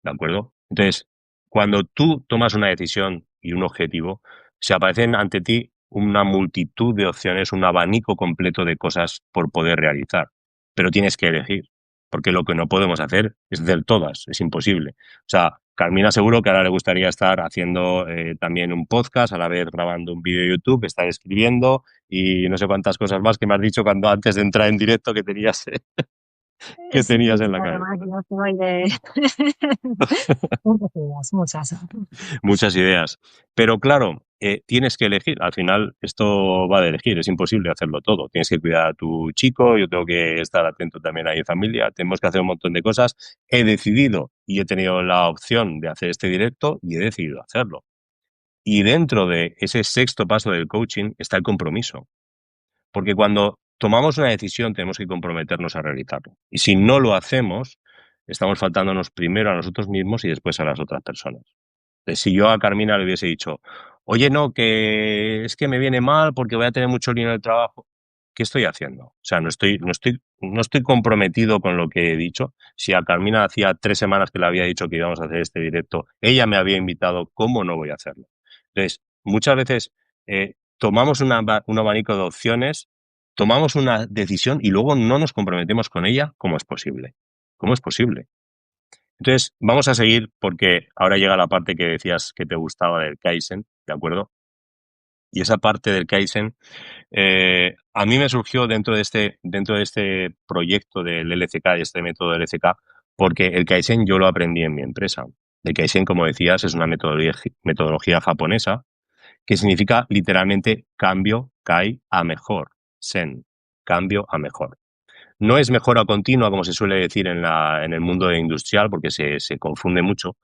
¿De acuerdo? Entonces, cuando tú tomas una decisión y un objetivo, se aparecen ante ti una multitud de opciones, un abanico completo de cosas por poder realizar. Pero tienes que elegir, porque lo que no podemos hacer es hacer todas, es imposible. O sea, Carmina seguro que ahora le gustaría estar haciendo también un podcast, a la vez grabando un vídeo de YouTube, estar escribiendo y no sé cuántas cosas más que me has dicho cuando antes de entrar en directo que tenías, que Sí, tenías en la la cabeza. máquina soy de muchas ideas, muchas. Muchas ideas. Pero claro, tienes que elegir. Al final, esto va de elegir. Es imposible hacerlo todo. Tienes que cuidar a tu chico, yo tengo que estar atento también a mi familia. Tenemos que hacer un montón de cosas. He decidido y he tenido la opción de hacer este directo y he decidido hacerlo. Y dentro de ese sexto paso del coaching está el compromiso. Porque cuando tomamos una decisión tenemos que comprometernos a realizarlo. Y si no lo hacemos, estamos faltándonos primero a nosotros mismos y después a las otras personas. Si yo a Carmina le hubiese dicho, oye, no, que es que me viene mal porque voy a tener mucho dinero en el trabajo, ¿qué estoy haciendo? O sea, no estoy comprometido con lo que he dicho. Si a Carmina hacía 3 semanas que le había dicho que íbamos a hacer este directo, ella me había invitado, ¿cómo no voy a hacerlo? Entonces, muchas veces tomamos un abanico de opciones, tomamos una decisión y luego no nos comprometemos con ella. ¿Cómo es posible? ¿Cómo es posible? Entonces, vamos a seguir porque ahora llega la parte que decías que te gustaba del Kaizen, ¿de acuerdo? Y esa parte del Kaizen, a mí me surgió dentro de este proyecto del LCK y este método del LCK, porque el Kaizen yo lo aprendí en mi empresa. El Kaizen, como decías, es una metodología japonesa que significa literalmente cambio, Kai, a mejor, Sen, cambio a mejor. No es mejora continua, como se suele decir en el mundo industrial, porque se confunde mucho,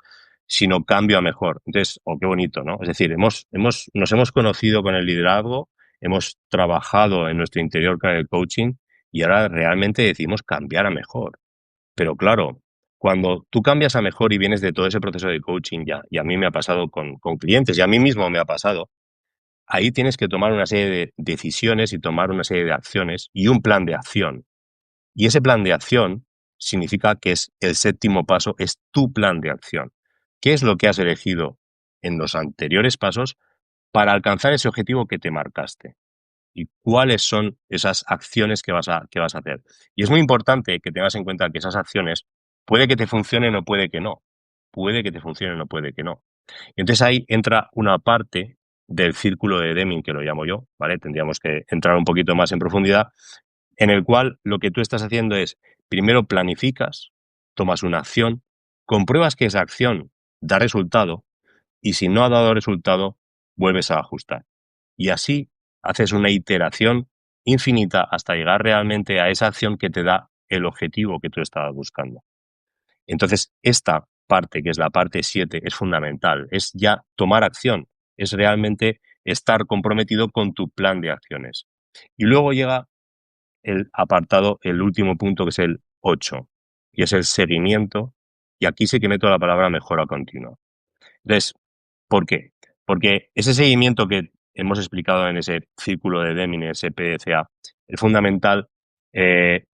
sino cambio a mejor. Entonces, qué bonito, ¿no? Es decir, nos hemos conocido con el liderazgo, hemos trabajado en nuestro interior con el coaching y ahora realmente decimos cambiar a mejor. Pero claro, cuando tú cambias a mejor y vienes de todo ese proceso de coaching ya, y a mí me ha pasado con clientes y a mí mismo me ha pasado, ahí tienes que tomar una serie de decisiones y tomar una serie de acciones y un plan de acción. Y ese plan de acción significa que es el séptimo paso, es tu plan de acción. ¿Qué es lo que has elegido en los anteriores pasos para alcanzar ese objetivo que te marcaste? ¿Y cuáles son esas acciones que vas a hacer? Y es muy importante que tengas en cuenta que esas acciones puede que te funcionen o puede que no. Puede que te funcionen o puede que no. Y entonces ahí entra una parte del círculo de Deming, que lo llamo yo, ¿vale? Tendríamos que entrar un poquito más en profundidad, en el cual lo que tú estás haciendo es, primero planificas, tomas una acción, compruebas que esa acción da resultado y si no ha dado resultado, vuelves a ajustar. Y así haces una iteración infinita hasta llegar realmente a esa acción que te da el objetivo que tú estabas buscando. Entonces, esta parte, que es la parte 7, es fundamental. Es ya tomar acción. Es realmente estar comprometido con tu plan de acciones. Y luego llega el apartado, el último punto, que es el 8, y es el seguimiento. Y aquí sí que meto la palabra mejora continua. Entonces, ¿por qué? Porque ese seguimiento que hemos explicado en ese círculo de Deming, ese PDCA, es fundamental,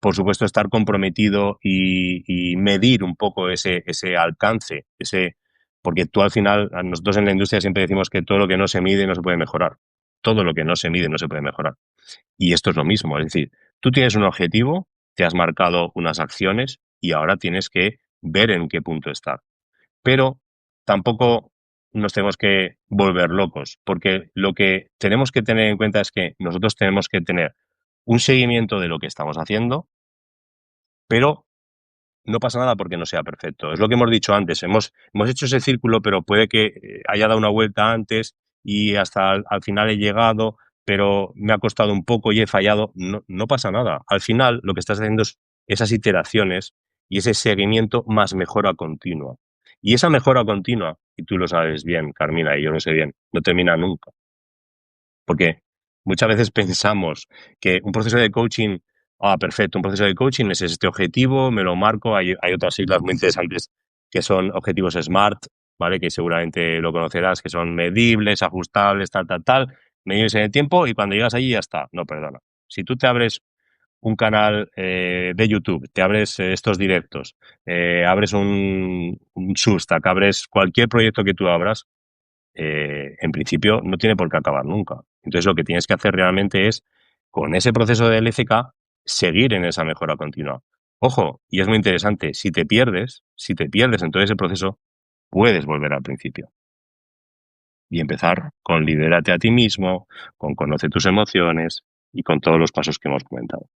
por supuesto, estar comprometido y medir un poco ese alcance, porque tú al final, nosotros en la industria siempre decimos que todo lo que no se mide no se puede mejorar. Todo lo que no se mide no se puede mejorar. Y esto es lo mismo, es decir, tú tienes un objetivo, te has marcado unas acciones y ahora tienes que ver en qué punto está. Pero tampoco nos tenemos que volver locos, porque lo que tenemos que tener en cuenta es que nosotros tenemos que tener un seguimiento de lo que estamos haciendo, pero no pasa nada porque no sea perfecto. Es lo que hemos dicho antes. Hemos hecho ese círculo, pero puede que haya dado una vuelta antes y hasta al final he llegado, pero me ha costado un poco y he fallado. No, no pasa nada. Al final lo que estás haciendo es esas iteraciones y ese seguimiento más mejora continua. Y esa mejora continua, y tú lo sabes bien, Carmina, y yo lo sé bien, no termina nunca. Porque muchas veces pensamos que un proceso de coaching, perfecto, un proceso de coaching es este objetivo, me lo marco. Hay otras siglas muy interesantes que son objetivos SMART, ¿vale? Que seguramente lo conocerás, que son medibles, ajustables, tal, tal, tal, medibles en el tiempo y cuando llegas allí ya está. No, perdona. Si tú te abres un canal de YouTube, te abres estos directos, abres un Substack, abres cualquier proyecto que tú abras, en principio no tiene por qué acabar nunca. Entonces lo que tienes que hacer realmente es, con ese proceso de LCK, seguir en esa mejora continua. Ojo, y es muy interesante, si te pierdes en todo ese proceso, puedes volver al principio y empezar con lidérate a ti mismo, con conoce tus emociones y con todos los pasos que hemos comentado.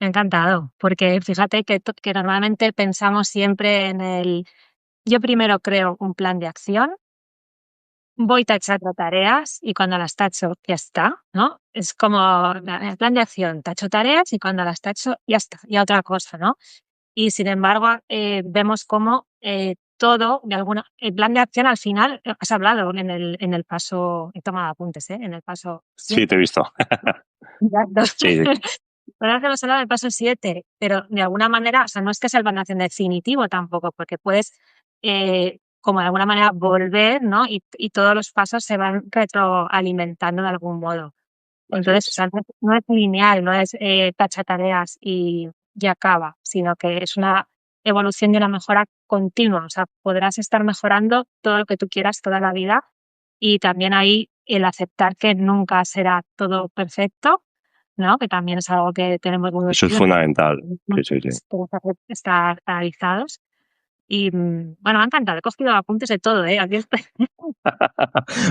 Me ha encantado, porque fíjate que normalmente pensamos siempre yo primero creo un plan de acción, voy tachando tareas y cuando las tacho ya está, ¿no? Es como el plan de acción, tacho tareas y cuando las tacho ya está, ya otra cosa, ¿no? Y sin embargo, vemos cómo todo, el plan de acción al final, has hablado en el paso, he tomado apuntes, en el paso Sí, 7. te he visto. Exacto. Sí, sí. Ahora que hemos hablado del paso 7, pero de alguna manera, o sea, no es que sea el plan de acción definitivo tampoco, porque puedes, como de alguna manera volver, ¿no? Y todos los pasos se van retroalimentando de algún modo. Así Entonces, o es. sea, no es lineal, no es tacha tareas y acaba, sino que es una evolución y una mejora continua. O sea, podrás estar mejorando todo lo que tú quieras toda la vida y también ahí el aceptar que nunca será todo perfecto, ¿no? Que también es algo que tenemos muy Eso es presente, fundamental. Sí, sí, sí. tenemos que estar analizados. Y bueno, me ha encantado, he cogido apuntes de todo, ¿eh? Aquí estoy.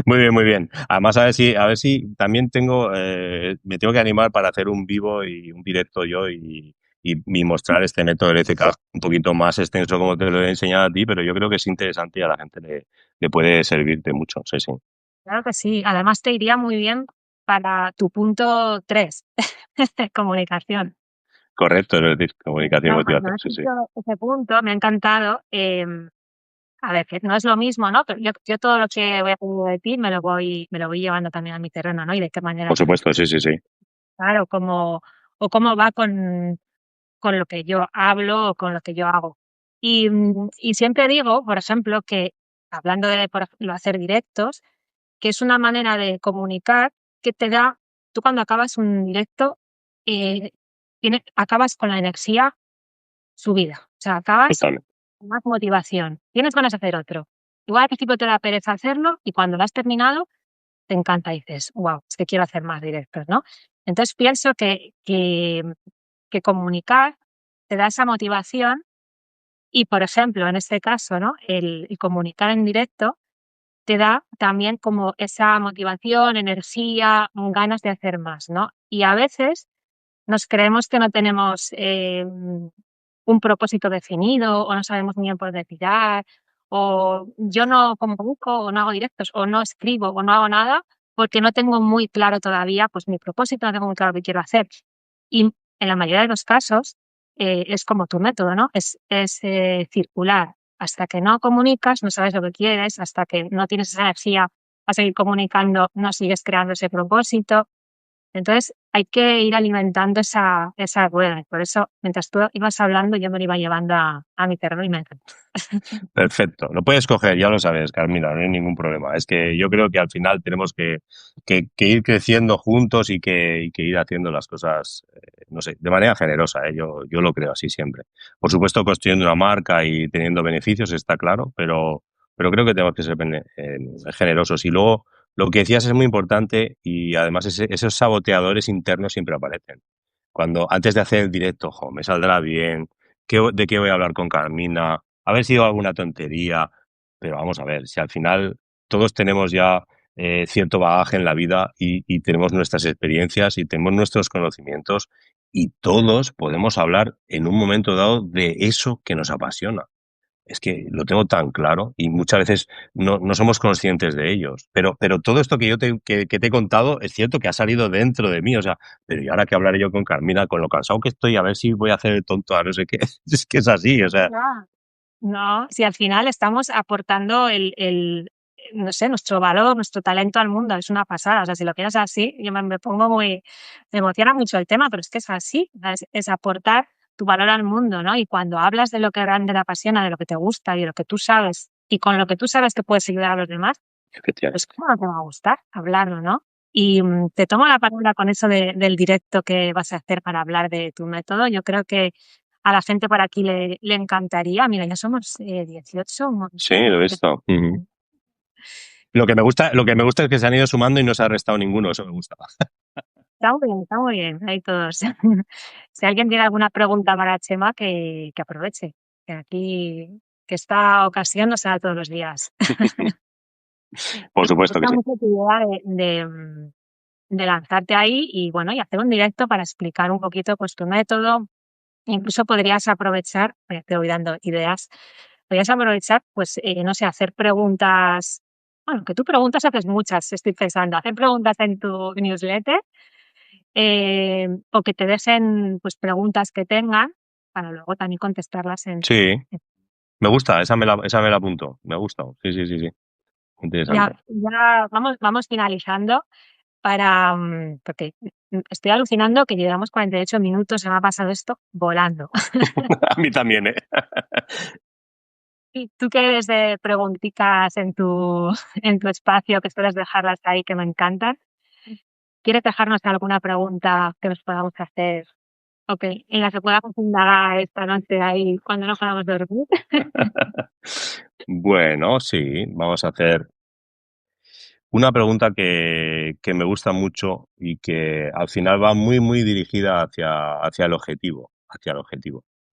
Muy bien, muy bien. Además, a ver si también me tengo que animar para hacer un vivo y un directo yo y mostrar este método del ECK un poquito más extenso como te lo he enseñado a ti, pero yo creo que es interesante y a la gente le puede servirte mucho. Sí, sí. Claro que sí. Además, te iría muy bien para tu punto 3, comunicación. Correcto, es decir, comunicación y No, motivación. cuando has Sí, sí. dicho ese punto, me ha encantado. A ver, que no es lo mismo, ¿no? Pero yo todo lo que voy aprendiendo de ti me lo voy llevando también a mi terreno, ¿no? Y de qué manera, Por supuesto, sí, sí, sí. claro, o cómo va con lo que yo hablo o con lo que yo hago. Y siempre digo, por ejemplo, que hablando de, por ejemplo, hacer directos, que es una manera de comunicar que te da, tú cuando acabas un directo, eh, acabas con la energía subida. O sea, acabas Totalmente. con más motivación. Tienes ganas de hacer otro. Igual al principio te da pereza hacerlo y cuando lo has terminado te encanta y dices, wow, es que quiero hacer más directos, ¿no? Entonces pienso que comunicar te da esa motivación y, por ejemplo, en este caso, ¿no? El comunicar en directo te da también como esa motivación, energía, ganas de hacer más, ¿no? Y a veces nos creemos que no tenemos un propósito definido o no sabemos muy bien por dónde tirar o yo no convoco o no hago directos o no escribo o no hago nada porque no tengo muy claro todavía pues mi propósito, no tengo muy claro qué quiero hacer. Y en la mayoría de los casos es como tu método, ¿no? Es circular. Hasta que no comunicas, no sabes lo que quieres, hasta que no tienes esa energía a seguir comunicando, no sigues creando ese propósito. Entonces, hay que ir alimentando esa rueda. Y por eso, mientras tú ibas hablando, yo me lo iba llevando a mi terreno y me encanta. Perfecto. Lo puedes coger, ya lo sabes, Carmina, no hay ningún problema. Es que yo creo que al final tenemos que ir creciendo juntos y que ir haciendo las cosas, no sé, de manera generosa, ¿eh? Yo lo creo así siempre. Por supuesto, construyendo una marca y teniendo beneficios, está claro, pero creo que tenemos que ser generosos. Y luego, lo que decías es muy importante y además esos saboteadores internos siempre aparecen. Cuando antes de hacer el directo, jo, me saldrá bien, ¿de qué voy a hablar con Carmina? Haber sido alguna tontería, pero vamos a ver, si al final todos tenemos ya cierto bagaje en la vida y tenemos nuestras experiencias y tenemos nuestros conocimientos y todos podemos hablar en un momento dado de eso que nos apasiona. Es que lo tengo tan claro y muchas veces no somos conscientes de ellos. Pero todo esto que te he contado es cierto que ha salido dentro de mí. O sea, pero ¿y ahora qué hablaré yo con Carmina? Con lo cansado que estoy, a ver si voy a hacer el tonto a no sé qué. Es que es así, o sea, Ya. No, si al final estamos aportando no sé, nuestro valor, nuestro talento al mundo, es una pasada. O sea, si lo quieres así, yo me pongo me emociona mucho el tema, pero es que es así, es aportar tu valor al mundo, ¿no? Y cuando hablas de lo que realmente te apasiona, de lo que te gusta y de lo que tú sabes, y con lo que tú sabes que puedes ayudar a los demás, pues efectivamente. cómo no te va a gustar hablarlo, ¿no? Y te tomo la palabra con eso del directo que vas a hacer para hablar de tu método. Yo creo que a la gente por aquí le encantaría. Mira, ya somos 18, un Sí, montón. lo he visto. Ujú. Lo que me gusta es que se han ido sumando y no se ha restado ninguno, eso me gusta. Está muy bien, ahí todos. Si alguien tiene alguna pregunta para Chema, que aproveche, que aquí, que esta ocasión no será todos los días. Por Y me supuesto que gusta sí. mucho tu idea de lanzarte ahí y bueno, y hacer un directo para explicar un poquito pues tu método. Incluso podrías aprovechar, te voy dando ideas, podrías aprovechar, pues, no sé, hacer preguntas, bueno, que tú preguntas haces muchas, estoy pensando, hacer preguntas en tu newsletter, o que te dejen, pues, preguntas que tengan para luego también contestarlas Sí, en me gusta, esa me la apunto. Me gusta. Sí, sí, sí, sí. ya Interesante. ya vamos finalizando para, porque, estoy alucinando que llevamos 48 minutos, se me ha pasado esto volando. A mí también, ¿eh? Y tú que eres de preguntitas en tu en tu espacio, que sueles dejarlas ahí, que me encantan, ¿quieres dejarnos alguna pregunta que nos podamos hacer o que en la que podamos indagar esta noche ahí cuando no podamos dormir? Bueno, sí, vamos a hacer una pregunta que me gusta mucho y que al final va muy, muy dirigida hacia el objetivo,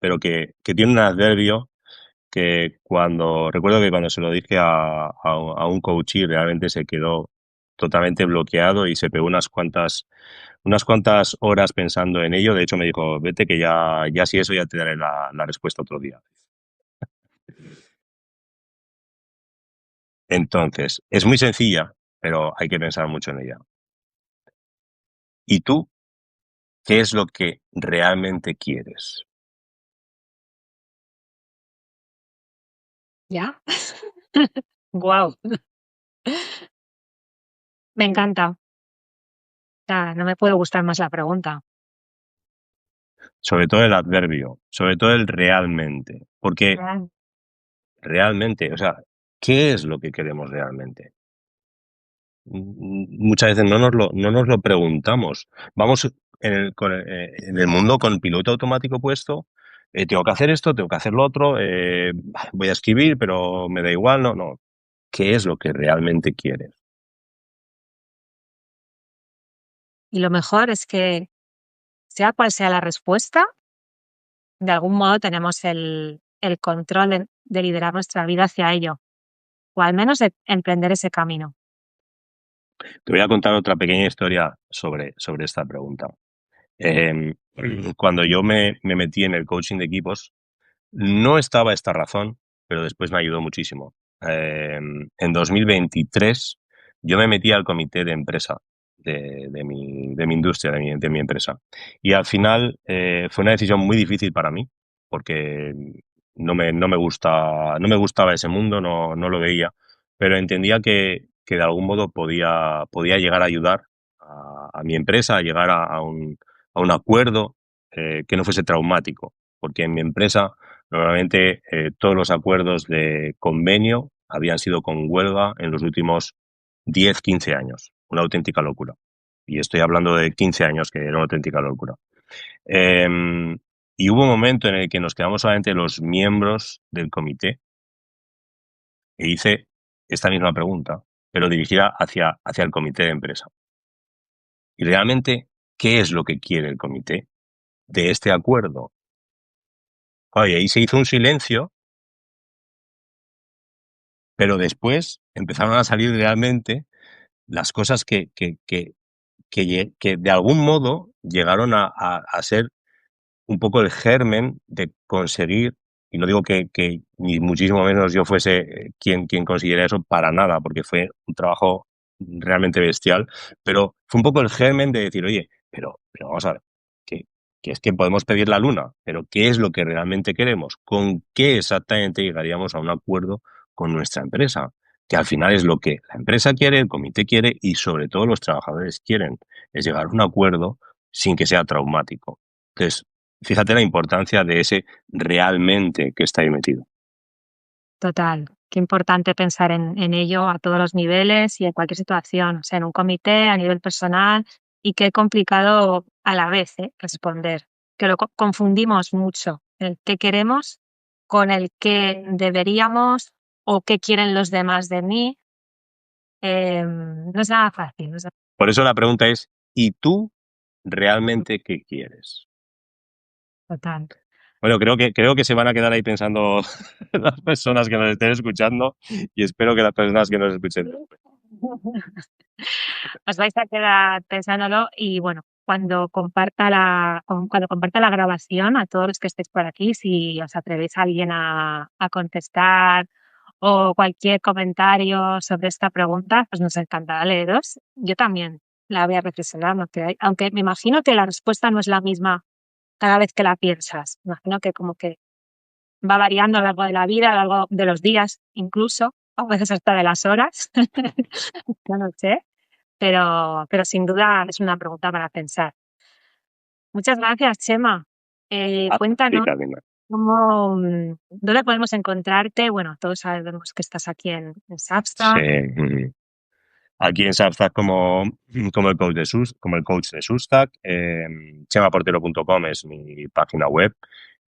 pero que tiene un adverbio que recuerdo que cuando se lo dije a un coach y realmente se quedó totalmente bloqueado y se pegó unas cuantas horas pensando en ello. De hecho, me dijo, vete que ya si eso ya te daré la respuesta otro día. Entonces, es muy sencilla, pero hay que pensar mucho en ella. ¿Y tú qué es lo que realmente quieres? ¿Ya? Guau, me encanta. O sea, no me puede gustar más la pregunta. Sobre todo el adverbio, sobre todo el realmente, porque Real. realmente, o sea, ¿qué es lo que queremos realmente? Muchas veces no nos lo preguntamos. Vamos en el mundo con piloto automático puesto. Tengo que hacer esto, tengo que hacer lo otro. Voy a escribir, pero me da igual. No, no. ¿Qué es lo que realmente quieres? Y lo mejor es que, sea cual sea la respuesta, de algún modo tenemos el control de liderar nuestra vida hacia ello. o al menos emprender ese camino. Te voy a contar otra pequeña historia sobre esta pregunta. Eh, Cuando yo me metí en el coaching de equipos, no estaba esta razón, pero después me ayudó muchísimo. En 2023 yo me metí al comité de empresa de mi industria, de mi empresa. Y al final fue una decisión muy difícil para mí, porque no me gustaba ese mundo, no lo veía, pero entendía que de algún modo podía llegar a ayudar a mi empresa, a llegar a un acuerdo que no fuese traumático, porque en mi empresa normalmente todos los acuerdos de convenio habían sido con huelga en los últimos 10, 15 años. Una auténtica locura. Y estoy hablando de 15 años, que era una auténtica locura. Eh, y hubo un momento en el que nos quedamos solamente los miembros del comité e hice esta misma pregunta, pero dirigida hacia el comité de empresa. Y realmente, ¿qué es lo que quiere el comité de este acuerdo? Oye, ahí se hizo un silencio, pero después empezaron a salir realmente las cosas que de algún modo llegaron a ser un poco el germen de conseguir, y no digo que ni muchísimo menos yo fuese quien consiguiera eso para nada, porque fue un trabajo realmente bestial, pero fue un poco el germen de decir, oye, pero vamos a ver, que, que es que podemos pedir la luna, pero ¿qué es lo que realmente queremos? ¿Con qué exactamente llegaríamos a un acuerdo con nuestra empresa? Que al final es lo que la empresa quiere, el comité quiere y sobre todo los trabajadores quieren, es llegar a un acuerdo sin que sea traumático. Entonces, fíjate la importancia de ese realmente que está ahí metido. Total, qué importante pensar en ello a todos los niveles y en cualquier situación, o sea, en un comité, a nivel personal, y qué complicado a la vez, responder, que lo confundimos mucho, el qué queremos con el qué deberíamos o qué quieren los demás de mí. No es nada fácil, no es Por eso la pregunta es, ¿y tú realmente qué quieres? total. Bueno, creo que se van a quedar ahí pensando las personas que nos estén escuchando y espero que las personas que nos escuchen. Os vais a quedar pensándolo y bueno, cuando comparta la grabación a todos los que estéis por aquí, si os atrevéis a alguien a contestar o cualquier comentario sobre esta pregunta, pues nos encantará leeros. Yo también la voy a reflexionar, no creáis, aunque me imagino que la respuesta no es la misma cada vez que la piensas. Me imagino que como que va variando a lo largo de la vida, a lo largo de los días, incluso, a veces hasta de las horas. No lo sé. Pero sin duda es una pregunta para pensar. Muchas gracias, Chema. Sí, Cuéntanos Carolina. dónde podemos encontrarte. Bueno, todos sabemos que estás aquí en Sí. Substack. Aquí en Substack como como el coach de Substack. Chemaportero.com es mi página web.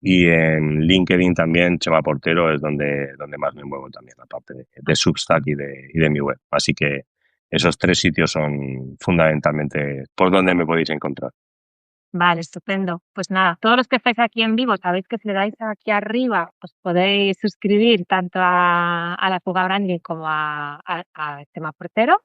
Y en LinkedIn también, Chema Portero es donde más me muevo también, aparte de Substack y de mi web. Así que esos tres sitios son fundamentalmente por donde me podéis encontrar. Vale, estupendo. Pues nada, todos los que estáis aquí en vivo, sabéis que si le dais aquí arriba, os podéis suscribir tanto a la Fuga Branding como a Chema Portero.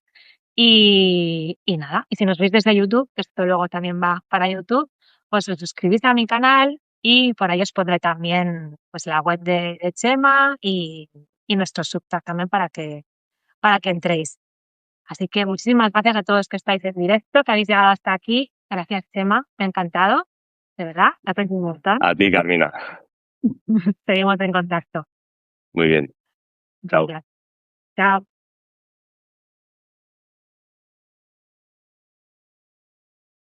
Y nada, y si nos veis desde YouTube, que esto luego también va para YouTube, pues os suscribís a mi canal y por ahí os pondré también pues la web de Chema y nuestro Substack también para que entréis. Así que muchísimas gracias a todos que estáis en directo, que habéis llegado hasta aquí. Gracias, Chema, me ha encantado, de verdad, te aprecio un montón. A ti, Carmina. Seguimos en contacto. Muy bien. Chao. Venga, chao.